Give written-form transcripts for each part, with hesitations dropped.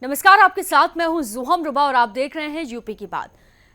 नमस्कार, आपके साथ मैं हूं जुहम रुबा और आप देख रहे हैं यूपी की बात।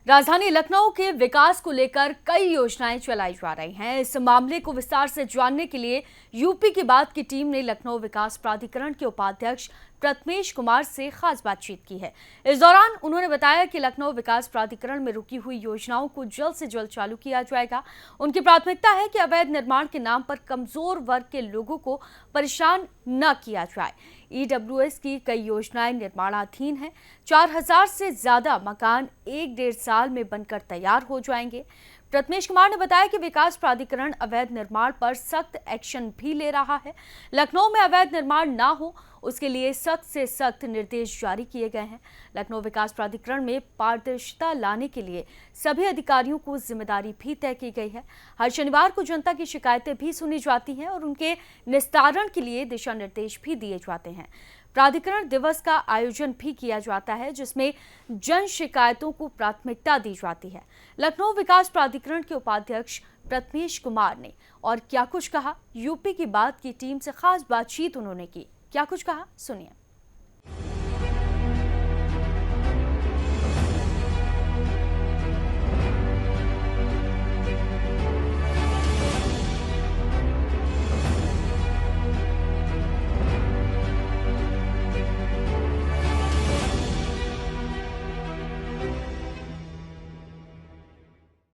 राजधानी लखनऊ के विकास को लेकर कई योजनाएं चलाई जा रही हैं। इस मामले को विस्तार से जानने के लिए यूपी की बात की टीम ने लखनऊ विकास प्राधिकरण के उपाध्यक्ष प्रथमेश कुमार से खास बातचीत की है। इस दौरान उन्होंने बताया कि लखनऊ विकास प्राधिकरण में रुकी हुई योजनाओं को जल्द से जल्द चालू किया जाएगा। उनकी प्राथमिकता है कि अवैध निर्माण के नाम पर कमजोर वर्ग के लोगों को परेशान न किया जाए। ईडब्ल्यूएस की कई योजनाएं निर्माणाधीन हैं। 4000 से ज्यादा मकान 1-1.5 साल में बनकर तैयार हो जाएंगे। प्रथमेश कुमार ने बताया कि विकास प्राधिकरण अवैध निर्माण पर सख्त एक्शन भी ले रहा है। लखनऊ में अवैध निर्माण ना हो उसके लिए सख्त से सख्त निर्देश जारी किए गए हैं। लखनऊ विकास प्राधिकरण में पारदर्शिता लाने के लिए सभी अधिकारियों को जिम्मेदारी भी तय की गई है। हर शनिवार को जनता की शिकायतें भी सुनी जाती हैं और उनके निस्तारण के लिए दिशा निर्देश भी दिए जाते हैं। प्राधिकरण दिवस का आयोजन भी किया जाता है जिसमें जन शिकायतों को प्राथमिकता दी जाती है। लखनऊ विकास प्राधिकरण के उपाध्यक्ष प्रथमेश कुमार ने और क्या कुछ कहा, यूपी की बात की टीम से खास बातचीत उन्होंने की। क्या कुछ कहा, सुनिए।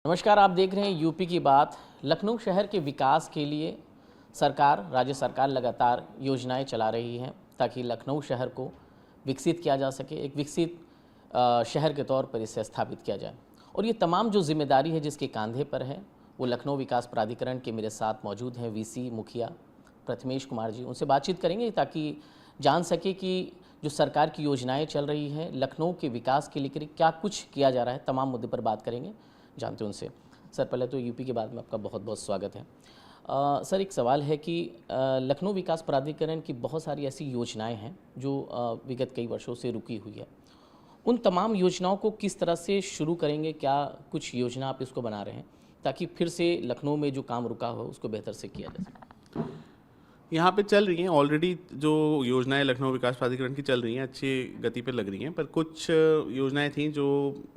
नमस्कार, आप देख रहे हैं यूपी की बात। लखनऊ शहर के विकास के लिए सरकार, राज्य सरकार लगातार योजनाएं चला रही हैं ताकि लखनऊ शहर को विकसित किया जा सके, एक विकसित शहर के तौर पर इसे स्थापित किया जाए। और ये तमाम जो जिम्मेदारी है जिसके कंधे पर है वो लखनऊ विकास प्राधिकरण के मेरे साथ मौजूद हैं वीसी मुखिया प्रथमेश कुमार जी। उनसे बातचीत करेंगे ताकि जान सके कि जो सरकार की योजनाएँ चल रही हैं लखनऊ के विकास के लिए क्या कुछ किया जा रहा है, तमाम मुद्दे पर बात करेंगे, जानते हैं उनसे। सर, पहले तो यूपी के बाद में आपका बहुत बहुत स्वागत है। सर, एक सवाल है कि लखनऊ विकास प्राधिकरण की बहुत सारी ऐसी योजनाएं हैं जो विगत कई वर्षों से रुकी हुई है। उन तमाम योजनाओं को किस तरह से शुरू करेंगे? क्या कुछ योजना आप इसको बना रहे हैं ताकि फिर से लखनऊ में जो काम रुका हो उसको बेहतर से किया जा सके? यहाँ पे चल रही हैं ऑलरेडी जो योजनाएं लखनऊ विकास प्राधिकरण की चल रही हैं, अच्छी गति पे लग रही हैं। पर कुछ योजनाएं थी जो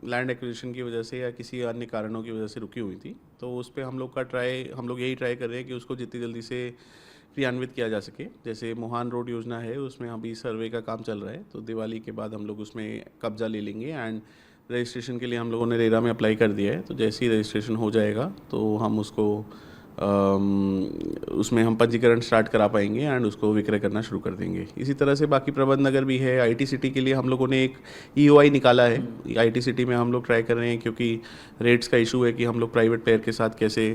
लैंड एक्विजिशन की वजह से या किसी अन्य कारणों की वजह से रुकी हुई थी, तो उस पर हम लोग यही ट्राई कर रहे हैं कि उसको जितनी जल्दी से क्रियान्वित किया जा सके। जैसे मोहान रोड योजना है, उसमें अभी सर्वे का काम चल रहा है, तो दिवाली के बाद हम लोग उसमें कब्जा ले लेंगे। एंड रजिस्ट्रेशन के लिए हम लोगों ने रेरा में अप्लाई कर दिया है, तो जैसे ही रजिस्ट्रेशन हो जाएगा तो हम उसको उसमें हम पंजीकरण स्टार्ट करा पाएंगे एंड उसको विक्रय करना शुरू कर देंगे। इसी तरह से बाकी प्रबंध नगर भी है। आईटी सिटी के लिए हम लोगों ने एक ईओआई निकाला है। आईटी सिटी में हम लोग ट्राई कर रहे हैं क्योंकि रेट्स का इशू है कि हम लोग प्राइवेट प्लेयर के साथ कैसे,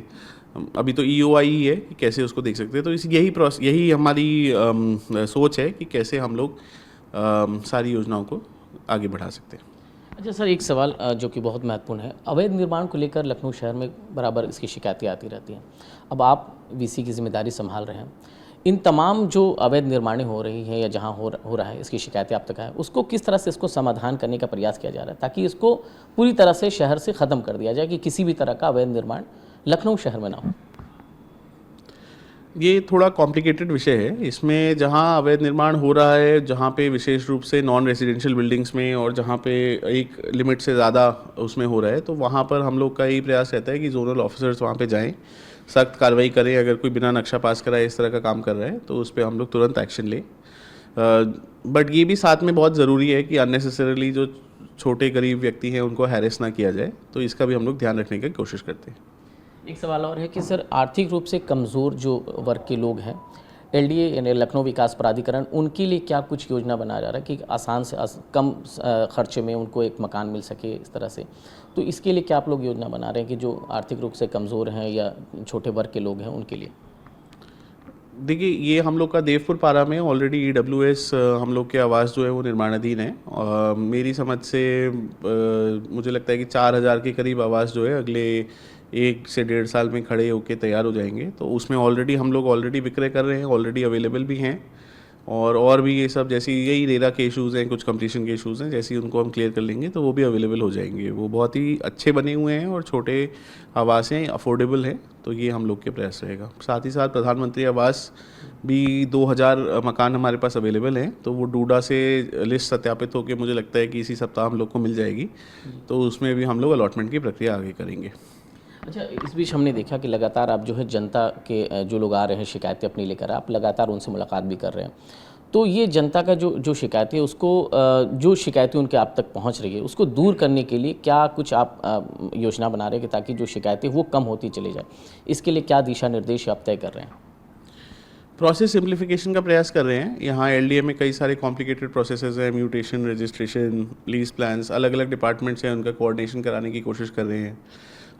अभी तो ईओआई ही है कि कैसे उसको देख सकते हैं। तो यही हमारी सोच है कि कैसे हम लोग सारी योजनाओं को आगे बढ़ा सकते हैं। अच्छा सर, एक सवाल जो कि बहुत महत्वपूर्ण है। अवैध निर्माण को लेकर लखनऊ शहर में बराबर इसकी शिकायतें आती रहती हैं। अब आप वीसी की जिम्मेदारी संभाल रहे हैं, इन तमाम जो अवैध निर्माणें हो रही हैं या जहां हो रहा है इसकी शिकायतें आप तक आए, उसको किस तरह से इसको समाधान करने का प्रयास किया जा रहा है ताकि इसको पूरी तरह से शहर से ख़त्म कर दिया जाए कि किसी भी तरह का अवैध निर्माण लखनऊ शहर में ना हो? ये थोड़ा कॉम्प्लिकेटेड विषय है। इसमें जहाँ अवैध निर्माण हो रहा है, जहाँ पे विशेष रूप से नॉन रेजिडेंशियल बिल्डिंग्स में और जहाँ पे एक लिमिट से ज़्यादा उसमें हो रहा है, तो वहाँ पर हम लोग का यही प्रयास रहता है कि जोनल ऑफिसर्स वहाँ पे जाएं, सख्त कार्रवाई करें। अगर कोई बिना नक्शा पास कराए इस तरह का काम कर रहा है तो उस पर हम लोग तुरंत एक्शन लें। बट ये भी साथ में बहुत ज़रूरी है कि अननेसेसरीली जो छोटे गरीब व्यक्ति हैं उनको हैरेस ना किया जाए, तो इसका भी हम लोग ध्यान रखने की कोशिश करते हैं। एक सवाल और है कि सर, आर्थिक रूप से कमज़ोर जो वर्ग के लोग हैं, एलडीए यानी लखनऊ विकास प्राधिकरण उनके लिए क्या कुछ योजना बना जा रहा है कि आसान से कम खर्चे में उनको एक मकान मिल सके इस तरह से? तो इसके लिए क्या आप लोग योजना बना रहे हैं कि जो आर्थिक रूप से कमज़ोर हैं या छोटे वर्ग के लोग हैं उनके लिए? देखिए, ये हम लोग का देवपुर पारा में ऑलरेडी ईडब्ल्यूएस हम लोग के आवास जो है वो निर्माणाधीन है। मेरी समझ से मुझे लगता है कि 4000 के करीब आवास जो है अगले 1 से 1.5 साल में खड़े होकर तैयार हो जाएंगे। तो उसमें हम लोग ऑलरेडी विक्रय कर रहे हैं, ऑलरेडी अवेलेबल भी हैं। और भी ये सब जैसे यही रेरा के इशूज़ हैं, कुछ कंपटीशन के इशूज़ हैं, जैसे ही उनको हम क्लियर कर लेंगे तो वो भी अवेलेबल हो जाएंगे। वो बहुत ही अच्छे बने हुए हैं और छोटे आवास हैं, अफोर्डेबल हैं, तो ये हम लोग के प्रयास रहेगा। साथ ही साथ प्रधानमंत्री आवास भी 2000 मकान हमारे पास अवेलेबल हैं, तो वो डूडा से लिस्ट सत्यापित होकर मुझे लगता है कि इसी सप्ताह हम लोग को मिल जाएगी, तो उसमें भी हम लोग अलॉटमेंट की प्रक्रिया आगे करेंगे। अच्छा, इस बीच हमने देखा कि लगातार आप जो है जनता के जो लोग आ रहे हैं शिकायतें अपनी लेकर, आप लगातार उनसे मुलाकात भी कर रहे हैं, तो ये जनता का जो शिकायतें उसको जो शिकायतें उनके आप तक पहुंच रही है उसको दूर करने के लिए क्या कुछ आप योजना बना रहे हैं कि ताकि जो शिकायतें वो कम होती चली जाए, इसके लिए क्या दिशा निर्देश आप तय कर रहे हैं? प्रोसेस सिंप्लीफिकेशन का प्रयास कर रहे हैं। यहाँ एलडीए में कई सारे कॉम्प्लिकेटेड प्रोसेसेस हैं, म्यूटेशन, रजिस्ट्रेशन, लीज प्लान्स, अलग अलग डिपार्टमेंट्स हैं, उनका कोऑर्डिनेशन कराने की कोशिश कर रहे हैं।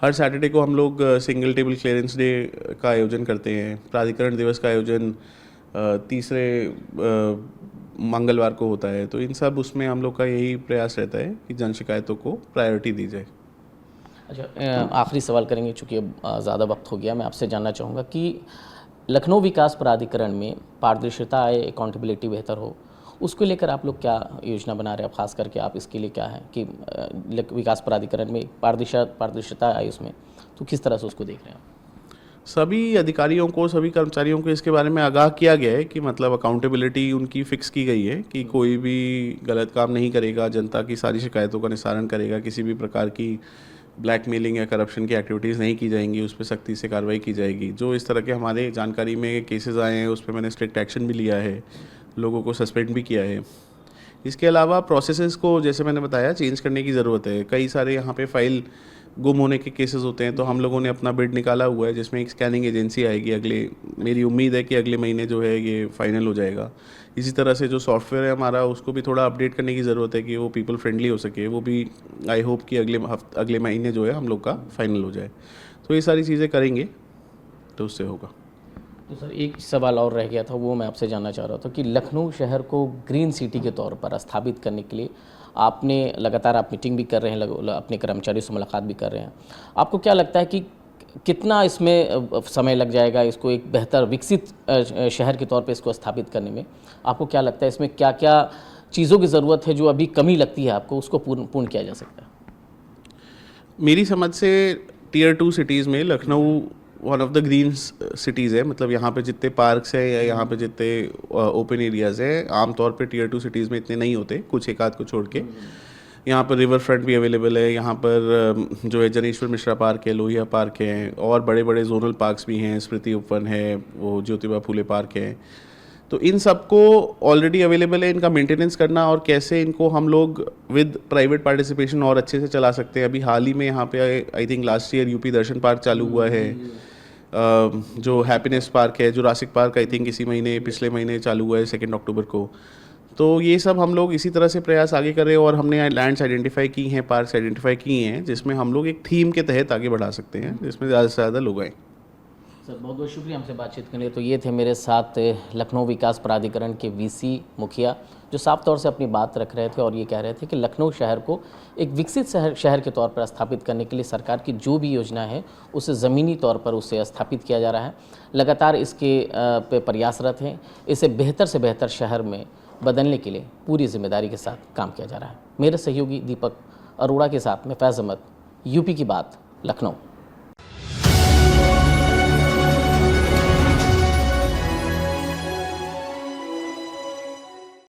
हर सैटरडे को हम लोग सिंगल टेबल क्लियरेंस डे का आयोजन करते हैं। प्राधिकरण दिवस का आयोजन तीसरे मंगलवार को होता है। तो इन सब उसमें हम लोग का यही प्रयास रहता है कि जन शिकायतों को प्रायोरिटी दी जाए। अच्छा, आखिरी सवाल करेंगे, चूँकि अब ज़्यादा वक्त हो गया। मैं आपसे जानना चाहूँगा कि लखनऊ विकास प्राधिकरण में पारदर्शिता आए, अकाउंटेबिलिटी बेहतर हो, उसको लेकर आप लोग क्या योजना बना रहे हैं? खास करके आप इसके लिए क्या है कि विकास प्राधिकरण में पारदर्शिता आए उसमें, तो किस तरह से उसको देख रहे हैं? सभी अधिकारियों को, सभी कर्मचारियों को इसके बारे में आगाह किया गया है कि मतलब अकाउंटेबिलिटी उनकी फिक्स की गई है कि कोई भी गलत काम नहीं करेगा, जनता की सारी शिकायतों का निस्तारण करेगा, किसी भी प्रकार की ब्लैकमेलिंग या करप्शन की एक्टिविटीज़ नहीं की जाएंगी, उस पर सख्ती से कार्रवाई की जाएगी। जो इस तरह के हमारे जानकारी में केसेस आए हैं उस पर मैंने स्ट्रिक्ट एक्शन भी लिया है, लोगों को सस्पेंड भी किया है। इसके अलावा प्रोसेसेस को, जैसे मैंने बताया, चेंज करने की ज़रूरत है। कई सारे यहाँ पे फाइल गुम होने के केसेस होते हैं, तो हम लोगों ने अपना बिड निकाला हुआ है जिसमें एक स्कैनिंग एजेंसी आएगी। मेरी उम्मीद है कि अगले महीने जो है ये फाइनल हो जाएगा। इसी तरह से जो सॉफ्टवेयर है हमारा, उसको भी थोड़ा अपडेट करने की ज़रूरत है कि वो पीपल फ्रेंडली हो सके। वो भी आई होप कि अगले महीने जो है हम लोग का फाइनल हो जाए। तो ये सारी चीज़ें करेंगे तो उससे होगा। तो सर, एक सवाल और रह गया था, वो मैं आपसे जानना चाह रहा था कि लखनऊ शहर को ग्रीन सिटी के तौर पर स्थापित करने के लिए आपने लगातार आप मीटिंग भी कर रहे हैं, अपने कर्मचारियों से मुलाकात भी कर रहे हैं। आपको क्या लगता है कि कितना इसमें समय लग जाएगा इसको एक बेहतर विकसित शहर के तौर पे इसको स्थापित करने में? आपको क्या लगता है इसमें क्या क्या चीज़ों की ज़रूरत है जो अभी कमी लगती है आपको, उसको पूर्ण किया जा सकता है? मेरी समझ से टियर 2 सिटीज़ में Lucknow one of the green cities है। मतलब यहाँ पे जितने पार्क्स हैं या यहाँ पे जितने ओपन एरियाज़ हैं, आमतौर पे टियर 2 सिटीज़ में इतने नहीं होते, कुछ एक आध को छोड़ के। यहाँ पर रिवर फ्रंट भी अवेलेबल है। यहाँ पर जो है जनेश्वर मिश्रा पार्क है, लोहिया पार्क है, और बड़े बड़े जोनल पार्क्स भी हैं, स्मृति उपवन है, वो ज्योतिबा फूले पार्क है। तो इन सबको ऑलरेडी अवेलेबल है। इनका मेंटेनेंस करना और कैसे इनको हम लोग विद प्राइवेट पार्टिसिपेशन और अच्छे से चला सकते हैं। अभी हाल ही में यहाँ पे I think last year UP Darshan park चालू हुआ है, जो हैप्पीनेस पार्क है, जुरासिक पार्क आई थिंक पिछले महीने चालू हुआ है 2 अक्टूबर को। तो ये सब हम लोग इसी तरह से प्रयास आगे कर रहे हैं और हमने लैंड्स आइडेंटिफाई की हैं, पार्क्स आइडेंटिफाई किए हैं, जिसमें हम लोग एक थीम के तहत आगे बढ़ा सकते हैं, जिसमें ज़्यादा से ज़्यादा लोग आएँ। सर, बहुत बहुत शुक्रिया हमसे बातचीत करने। तो ये थे मेरे साथ लखनऊ विकास प्राधिकरण के वीसी मुखिया, जो साफ तौर से अपनी बात रख रहे थे और ये कह रहे थे कि लखनऊ शहर को एक विकसित शहर के तौर पर स्थापित करने के लिए सरकार की जो भी योजना है उसे ज़मीनी तौर पर उसे स्थापित किया जा रहा है। लगातार इसके पे प्रयासरत हैं। इसे बेहतर से बेहतर शहर में बदलने के लिए पूरी जिम्मेदारी के साथ काम किया जा रहा है। मेरे सहयोगी दीपक अरोड़ा के साथ मैं फैज़ अहमद, यूपी की बात, लखनऊ।